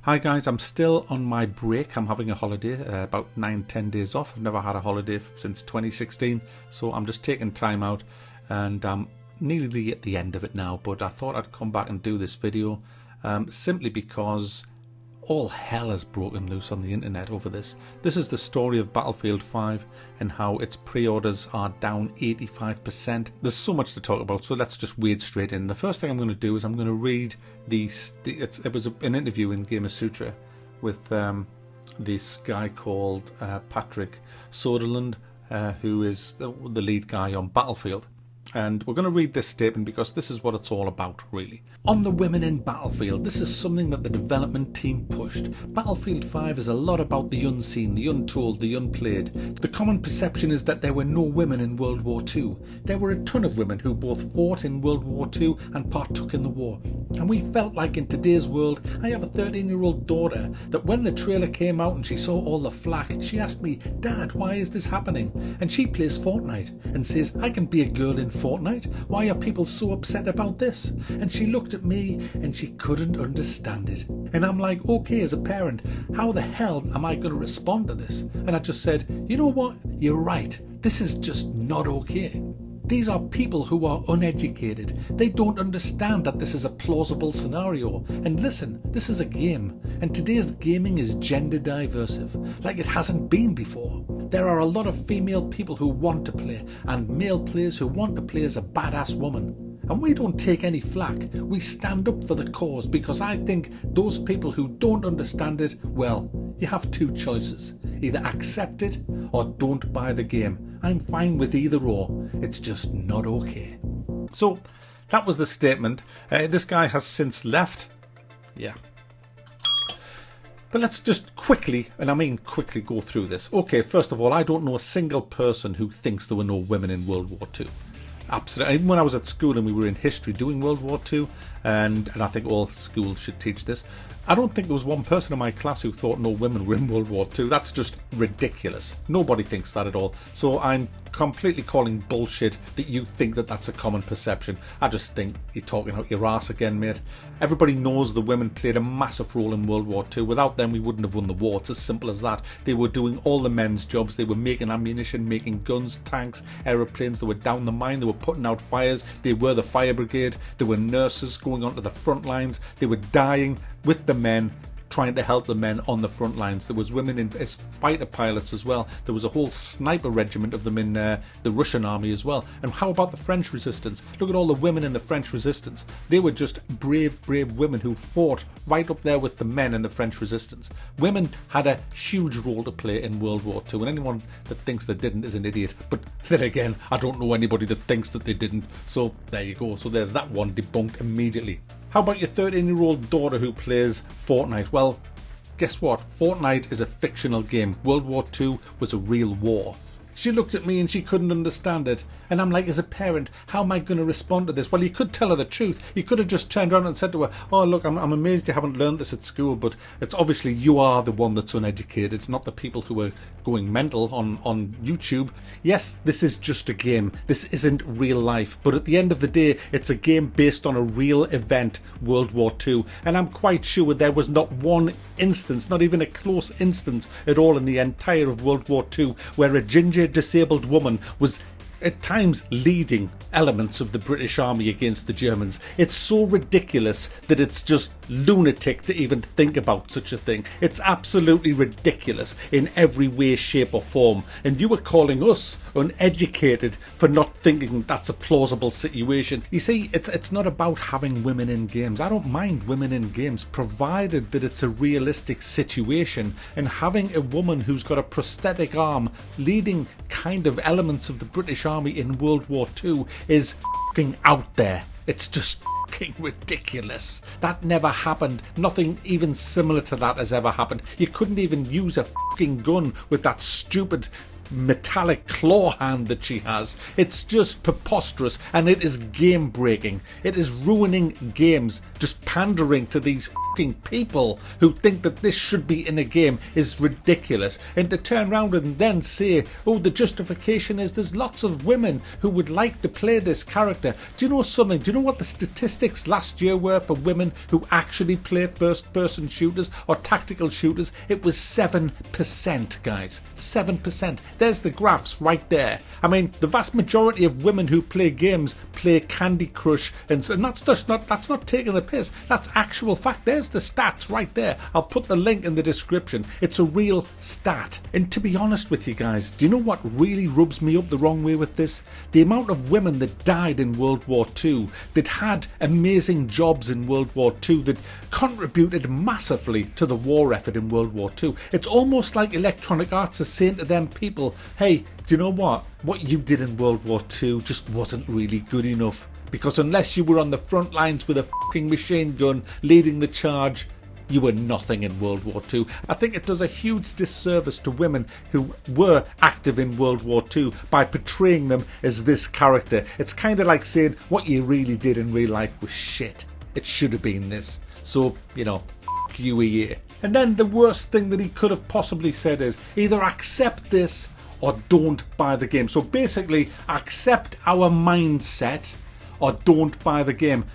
Hi guys, I'm still on my break. I'm having a holiday, about 9-10 days off. I've never had a holiday since 2016, so I'm just taking time out and I'm nearly at the end of it now, but I thought I'd come back and do this video simply because all hell has broken loose on the internet over this. This is the story of Battlefield 5 and how its pre-orders are down 85%. There's so much to talk about, so let's just wade straight in. The first thing I'm going to do is I'm going to read it was an interview in Gamer Sutra with this guy called Patrick Soderlund, who is the lead guy on Battlefield. And we're going to read this statement because this is what it's all about, really. On the women in Battlefield, this is something that the development team pushed. Battlefield 5 is a lot about the unseen, the untold, the unplayed. The common perception is that there were no women in World War II. There were a ton of women who both fought in World War II and partook in the war. And we felt like in today's world, I have a 13-year-old daughter, that when the trailer came out and she saw all the flack, she asked me, "Dad, why is this happening?" And she plays Fortnite and says, "I can be a girl in Fortnite. Why are people so upset about this?" And she looked at me and she couldn't understand it. And I'm like, okay, as a parent, how the hell am I going to respond to this? And I just said, you know what? You're right. This is just not okay. These are people who are uneducated. They don't understand that this is a plausible scenario. And listen, this is a game. And today's gaming is gender diversive, like it hasn't been before. There are a lot of female people who want to play, and male players who want to play as a badass woman. And we don't take any flack. We stand up for the cause, because I think those people who don't understand it, well, you have two choices. Either accept it or don't buy the game. I'm fine with either or. It's just not okay. So that was the statement. This guy has since left. Yeah. But let's just quickly, and I mean quickly, go through this. Okay, first of all, I don't know a single person who thinks there were no women in World War II. Absolutely. Even when I was at school and we were in history doing World War II, and I think all schools should teach this, I don't think there was one person in my class who thought no women were in World War II. That's just ridiculous. Nobody thinks that at all. So I'm completely calling bullshit that you think that that's a common perception. I just think you're talking out your ass again, mate. Everybody knows the women played a massive role in World War II. Without them, we wouldn't have won the war. It's as simple as that. They were doing all the men's jobs. They were making ammunition, making guns, tanks, aeroplanes. They were down the mine. They were putting out fires. They were the fire brigade. They were nurses going onto the front lines. They were dying with the men, trying to help the men on the front lines. There was women as fighter pilots as well. There was a whole sniper regiment of them in the Russian army as well. And how about the French resistance? Look at all the women in the French resistance. They were just brave women who fought right up there with the men in the French resistance. Women had a huge role to play in World War II, and anyone that thinks they didn't is an idiot. But then again, I don't know anybody that thinks that they didn't. So there you go. So there's that one debunked immediately. How about your 13-year-old daughter who plays Fortnite? Well, guess what? Fortnite is a fictional game. World War II was a real war. She looked at me and she couldn't understand it. And I'm like, as a parent, how am I going to respond to this? Well, you could tell her the truth. You could have just turned around and said to her, "Oh, look, I'm amazed you haven't learned this at school, but it's obviously you are the one that's uneducated, not the people who are going mental on YouTube. Yes, this is just a game. This isn't real life. But at the end of the day, it's a game based on a real event, World War II. And I'm quite sure there was not one instance, not even a close instance at all in the entire of World War II, where a ginger disabled woman was at times leading elements of the British Army against the Germans. It's so ridiculous that it's just lunatic to even think about such a thing. It's absolutely ridiculous in every way, shape or form. And you are calling us uneducated for not thinking that's a plausible situation. You see, it's not about having women in games. I don't mind women in games, provided that it's a realistic situation. And having a woman who's got a prosthetic arm leading kind of elements of the British Army in World War II is f***ing out there. It's just f***ing ridiculous. That never happened. Nothing even similar to that has ever happened. You couldn't even use a f***ing gun with that stupid metallic claw hand that she has. It's just preposterous, and it is game breaking. It is ruining games. Just pandering to these fucking people who think that this should be in a game is ridiculous. And to turn around and then say, oh, the justification is there's lots of women who would like to play this character. Do you know something? Do you know what the statistics last year were for women who actually play first person shooters or tactical shooters? It was 7%, guys. 7%. There's the graphs right there. I mean, the vast majority of women who play games play Candy Crush, and that's not taking the piss. That's actual fact. There's the stats right there. I'll put the link in the description. It's a real stat. And to be honest with you guys, do you know what really rubs me up the wrong way with this? The amount of women that died in World War II, that had amazing jobs in World War II, that contributed massively to the war effort in World War II. It's almost like Electronic Arts is saying to them people, hey, do you know what? What you did in World War II just wasn't really good enough. Because unless you were on the front lines with a fucking machine gun leading the charge, you were nothing in World War II. I think it does a huge disservice to women who were active in World War II by portraying them as this character. It's kind of like saying what you really did in real life was shit. It should have been this. So, you know, fuck you a year. And then the worst thing that he could have possibly said is either accept this or don't buy the game. So basically, accept our mindset or don't buy the game.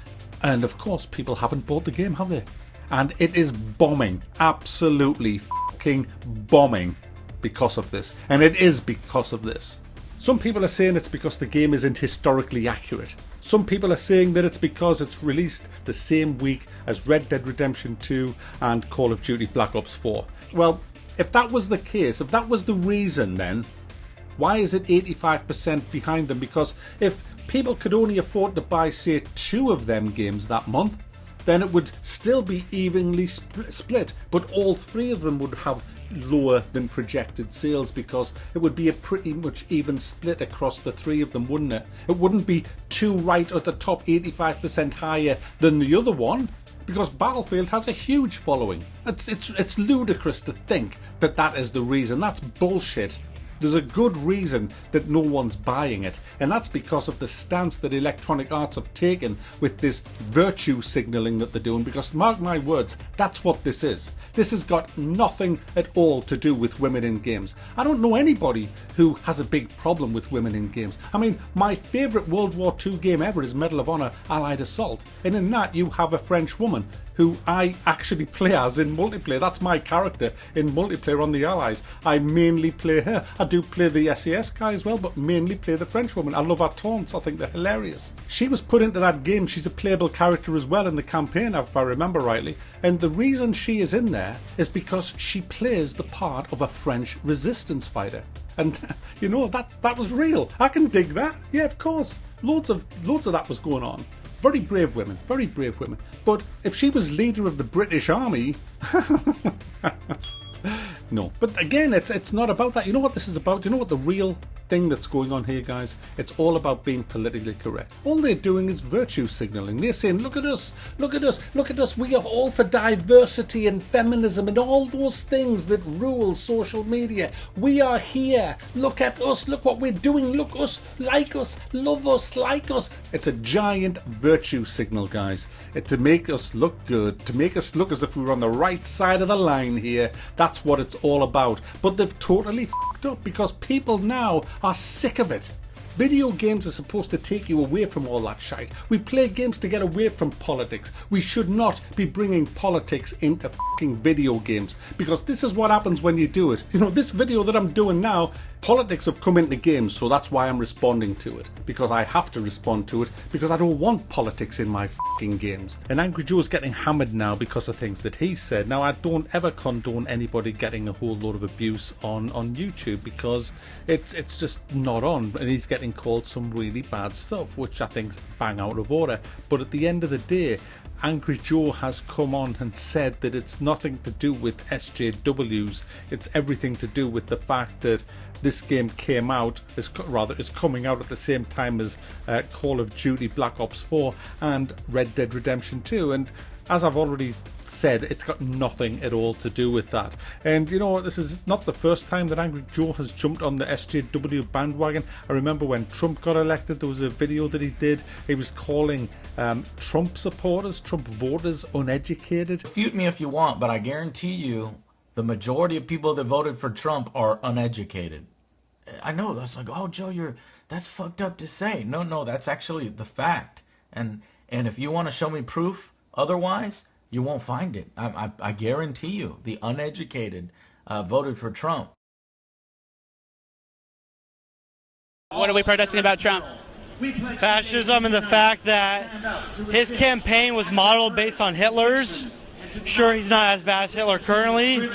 And of course, people haven't bought the game, have they? And it is bombing, absolutely fucking bombing because of this. And it is because of this. Some people are saying it's because the game isn't historically accurate. Some people are saying that it's because it's released the same week as Red Dead Redemption 2 and Call of Duty Black Ops 4. Well, if that was the case, if that was the reason, then why is it 85% behind them? Because if people could only afford to buy, say, 2 of them games that month, then it would still be evenly split. But all 3 of them would have lower than projected sales because it would be a pretty much even split across the 3 of them, wouldn't it? It wouldn't be 2 right at the top 85% higher than the other one. Because Battlefield has a huge following. It's ludicrous to think that that is the reason. That's bullshit. There's a good reason that no one's buying it, and that's because of the stance that Electronic Arts have taken with this virtue signalling that they're doing, because mark my words, that's what this is. This has got nothing at all to do with women in games. I don't know anybody who has a big problem with women in games. I mean, my favourite World War II game ever is Medal of Honor Allied Assault, and in that you have a French woman who I actually play as in multiplayer. That's my character in multiplayer on the Allies. I mainly play her. I do play the SAS guy as well, but mainly play the French woman. I love her taunts. I think they're hilarious. She was put into that game. She's a playable character as well in the campaign, if I remember rightly. And the reason she is in there is because she plays the part of a French resistance fighter. And, you know, that was real. I can dig that. Yeah, of course. Loads of that was going on. Very brave women, very brave women. But if she was leader of the British Army, no. But again, it's not about that. You know what this is about? Do you know what the real thing that's going on here, guys? It's all about being politically correct. All they're doing is virtue signaling. They're saying, look at us, look at us, look at us. We are all for diversity and feminism and all those things that rule social media. We are here. Look at us. Look what we're doing. Look us, like us, love us, like us. It's a giant virtue signal, guys. It's to make us look good, to make us look as if we were on the right side of the line here. That's what it's all about. But they've totally f***ed up because people now are sick of it. Video games are supposed to take you away from all that shite. We play games to get away from politics. We should not be bringing politics into fucking video games, because this is what happens when you do it. You know, this video that I'm doing now, politics have come into games, so that's why I'm responding to it. Because I have to respond to it, because I don't want politics in my fucking games. And Angry Joe's getting hammered now because of things that he said. Now, I don't ever condone anybody getting a whole load of abuse on YouTube, because it's just not on, and he's getting called some really bad stuff, which I think's bang out of order. But at the end of the day, Angry Joe has come on and said that it's nothing to do with SJWs. It's everything to do with the fact that this game came out, is coming out at the same time as Call of Duty Black Ops 4 and Red Dead Redemption 2. And as I've already said, it's got nothing at all to do with that. And you know, this is not the first time that Angry Joe has jumped on the SJW bandwagon. I remember when Trump got elected, there was a video that he did. He was calling Trump supporters, Trump voters, uneducated. Refute me if you want, but I guarantee you the majority of people that voted for Trump are uneducated. I know, that's like, oh, Joe, that's fucked up to say. No, that's actually the fact. And if you want to show me proof otherwise, you won't find it. I guarantee you, the uneducated voted for Trump. What are we protesting about Trump? Fascism and the fact that his campaign was modeled based on Hitler's. Sure, he's not as bad as Hitler currently,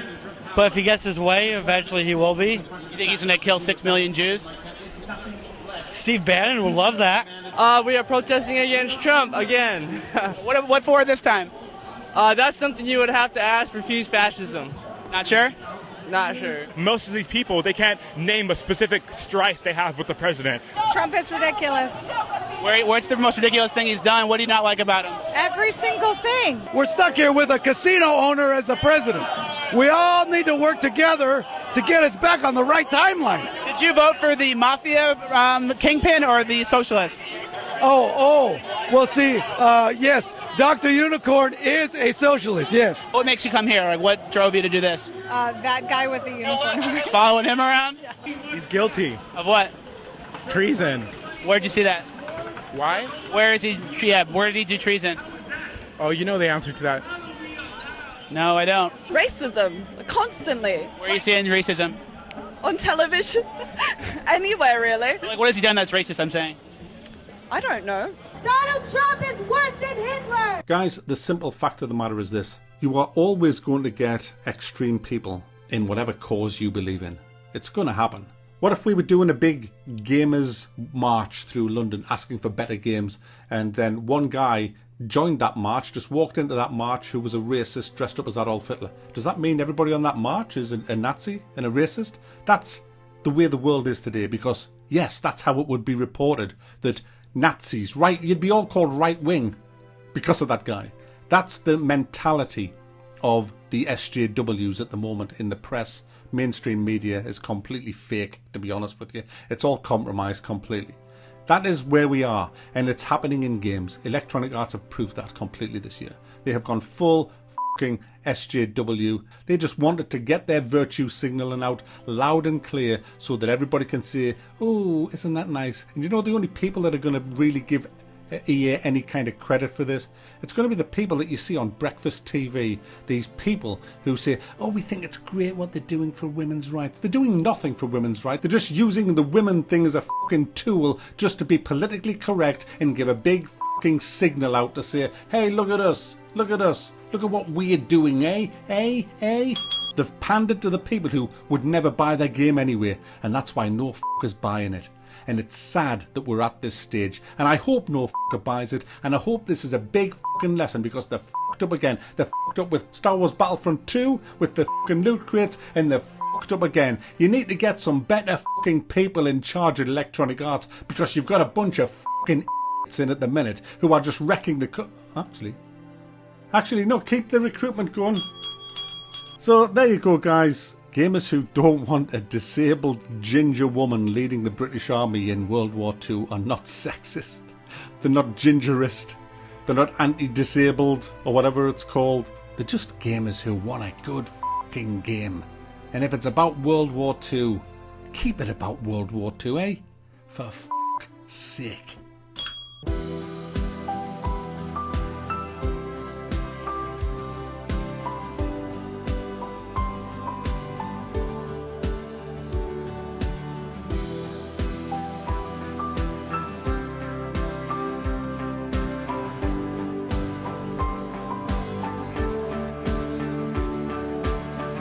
but if he gets his way, eventually he will be. You think he's going to kill 6 million Jews? Steve Bannon would love that. We are protesting against Trump again. What for this time? That's something you would have to ask. Refuse fascism. Not sure? Not sure. Most of these people, they can't name a specific strife they have with the president. Trump is ridiculous. What's the most ridiculous thing he's done? What do you not like about him? Every single thing. We're stuck here with a casino owner as the president. We all need to work together to get us back on the right timeline. Did you vote for the mafia kingpin or the socialist? Well, see, yes, Dr. Unicorn is a socialist, yes. What makes you come here? Like, what drove you to do this? That guy with the uniform. Following him around? He's guilty. Of what? Treason. Where'd you see that? Why? Where is he? Yeah, where did he do treason? Oh, you know the answer to that. No, I don't. Racism, constantly. Where are you seeing racism? On television. Anywhere, really. Like, what has he done that's racist, I'm saying? I don't know. Donald Trump is worse than Hitler. Guys, the simple fact of the matter is this. You are always going to get extreme people in whatever cause you believe in. It's going to happen. What if we were doing a big gamers march through London asking for better games, and then one guy joined that march, just walked into that march, who was a racist dressed up as Adolf Hitler? Does that mean everybody on that march is a Nazi and a racist? That's the way the world is today, because yes, that's how it would be reported, that Nazis, you'd be all called right wing because of that guy. That's the mentality of the SJWs at the moment in the press. Mainstream media is completely fake, to be honest with you. It's all compromised completely. That is where we are, and it's happening in games. Electronic Arts have proved that completely this year. They have gone full fucking SJW. They just wanted to get their virtue signaling out loud and clear so that everybody can say, oh, isn't that nice? And you know, the only people that are going to really give EA any kind of credit for this, it's going to be the people that you see on breakfast TV. These people who say, oh, we think it's great what they're doing for women's rights. They're doing nothing for women's rights. They're just using the women thing as a fucking tool just to be politically correct and give a big fucking signal out to say, hey, look at us, look at us, look at what we're doing, eh? They've pandered to the people who would never buy their game anyway, and that's why no fucker's buying it. And it's sad that we're at this stage. And I hope no fucker buys it. And I hope this is a big fucking lesson, because they're fucked up again. They're fucked up with Star Wars Battlefront 2, with the fucking loot crates, and they're fucked up again. You need to get some better fucking people in charge of Electronic Arts, because you've got a bunch of fucking idiots in at the minute who are just wrecking the... Actually, no, keep the recruitment going. So there you go, guys. Gamers who don't want a disabled ginger woman leading the British Army in World War II are not sexist. They're not gingerist. They're not anti-disabled or whatever it's called. They're just gamers who want a good fucking game. And if it's about World War II, keep it about World War II, eh? For fuck's sake.